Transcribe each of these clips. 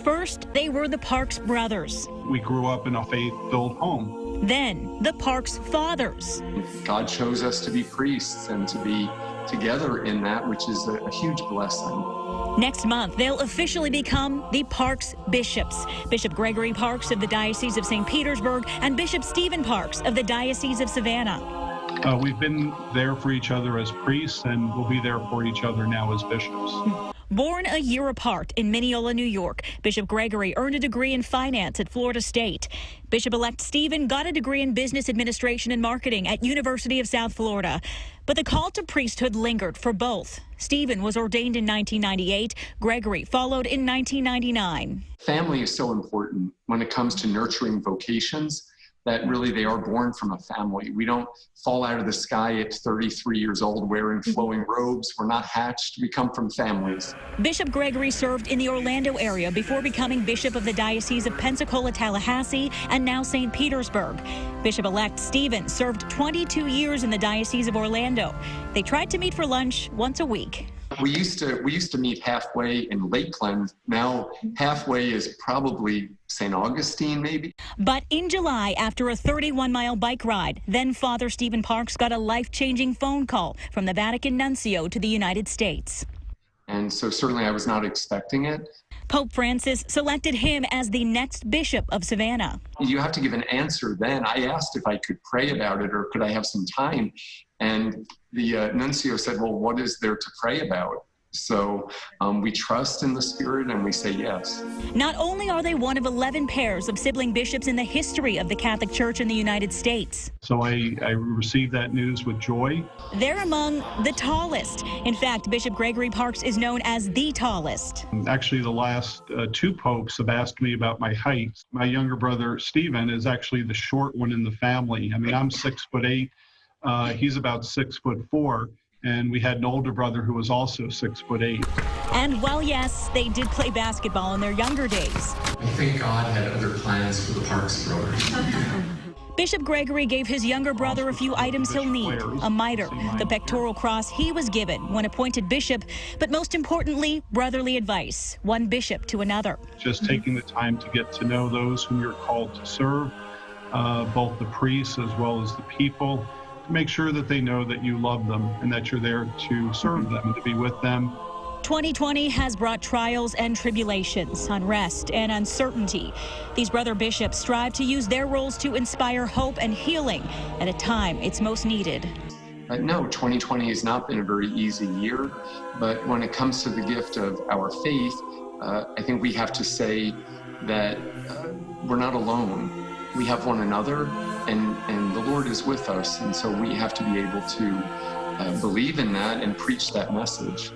First, they were the Parkes brothers. We grew up in a faith-filled home. Then, the Parkes fathers. God chose us to be priests and to be together in that, which is a huge blessing. Next month, they'll officially become the Parkes bishops. Bishop Gregory Parkes of the Diocese of St. Petersburg and Bishop Stephen Parkes of the Diocese of Savannah. We've been there for each other as priests, and we'll be there for each other now as bishops. Born a year apart in Mineola, New York, Bishop Gregory earned a degree in finance at Florida State. Bishop-elect Stephen got a degree in business administration and marketing at University of South Florida. But the call to priesthood lingered for both. Stephen was ordained in 1998. Gregory followed in 1999. Family is so important when it comes to nurturing vocations, that really they are born from a family. We don't fall out of the sky at 33 years old wearing flowing robes. We're not hatched. We come from families. Bishop Gregory served in the Orlando area before becoming bishop of the Diocese of Pensacola-Tallahassee and now St. Petersburg. Bishop-elect Stephen served 22 years in the Diocese of Orlando. They tried to meet for lunch once a week. We used to meet halfway in Lakeland. Now halfway is probably St. Augustine, maybe. But in July, after a 31-mile bike ride, then Father Stephen Parkes got a life-changing phone call from the Vatican nuncio to the United States. And so certainly I was not expecting it. Pope Francis selected him as the next bishop of Savannah. You have to give an answer then. I asked if I could pray about it or could I have some time. And the nuncio said, well, what is there to pray about? So we trust in the Spirit and we say yes. Not only are they one of 11 pairs of sibling bishops in the history of the Catholic Church in the United States. So I received that news with joy. They're among the tallest. In fact, Bishop Gregory Parkes is known as the tallest. Actually, the last two popes have asked me about my height. My younger brother, Stephen, is actually the short one in the family. I mean, I'm 6'8". He's about 6'4". And we had an older brother who was also 6'8". And while, yes, they did play basketball in their younger days, I think God had other plans for the Parkes brothers. Bishop Gregory gave his younger brother a few items he'll need: a mitre, the pectoral cross he was given when appointed bishop, but most importantly, brotherly advice, one bishop to another. Just taking the time to get to know those whom you're called to serve, both the priests as well as the people. Make sure that they know that you love them and that you're there to serve them and to be with them. 2020 has brought trials and tribulations, unrest and uncertainty. These brother bishops strive to use their roles to inspire hope and healing at a time it's most needed. No, 2020 has not been a very easy year, but when it comes to the gift of our faith, I think we have to say that we're not alone. We have one another, and the Lord is with us, and so we have to be able to believe in that and preach that message.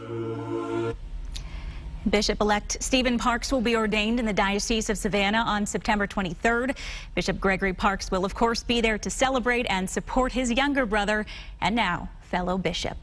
Bishop-elect Stephen Parkes will be ordained in the Diocese of Savannah on September 23rd. Bishop Gregory Parkes will, of course, be there to celebrate and support his younger brother and now fellow bishop.